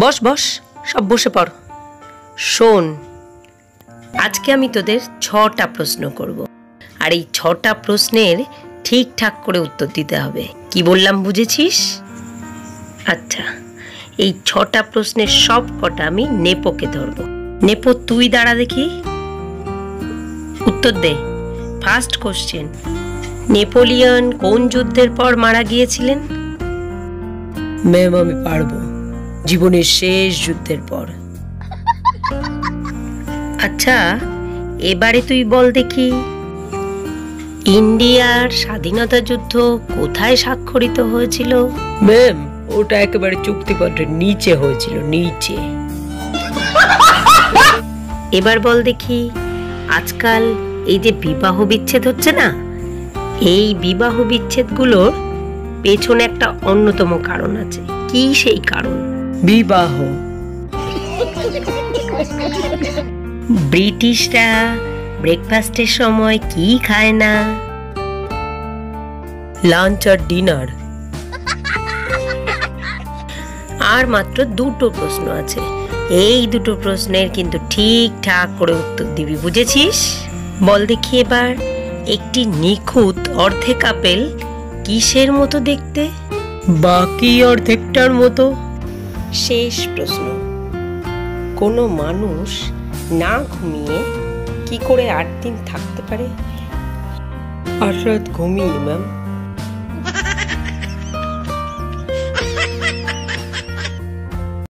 বস বস, সব বসে পড়। শোন, আজকে আমি তোদের 6টা প্রশ্ন করব, আর এই 6টা প্রশ্নের ঠিকঠাক করে উত্তর দিতে হবে। কি বললাম বুঝেছিস? আচ্ছা, এই 6টা প্রশ্নের সব কটা আমি নেপোকে ধরব। নেপো, তুই দাঁড়া দেখি, উত্তর দে। ফার্স্ট কোশ্চেন, নেপোলিয়ন কোন যুদ্ধের পর মারা গিয়েছিলেন? ম্যাম আমি পারবো, জীবনের শেষ যুদ্ধের পর। আচ্ছা, এবারে তুই বল দেখি, ইন্ডিয়ার স্বাধীনতা যুদ্ধ কোথায় স্বাক্ষরিত হয়েছিল? ম্যাম ওটা একেবারে চুক্তিপত্রের নিচে হয়েছিল, নিচে। এবার বল দেখি, আজকাল এই যে বিবাহ বিচ্ছেদ হচ্ছে না, এই বিবাহ বিচ্ছেদগুলোর পেছনে একটা অন্যতম কারণ আছে। কি সেই কারণ? বিবাহ। ব্রিটিশরা ব্রেকফাস্টের সময় কি খায় না? লাঞ্চ আর ডিনার। আর মাত্র 2টো প্রশ্ন আছে, এই 2টো প্রশ্নের কিন্তু ঠিকঠাক করে উত্তর দিবি, বুঝেছিস? বল দেখি এবার, একটি নিখুঁত অর্ধেক আপেল কিসের মতো দেখতে? বাকি অর্ধেকটার মতো। শেষ প্রশ্ন, কোনো মানুষ না ঘুমিয়ে কি করে 8 দিন থাকতে পারে? 8 রাত ঘুমিয়ে ম্যাম।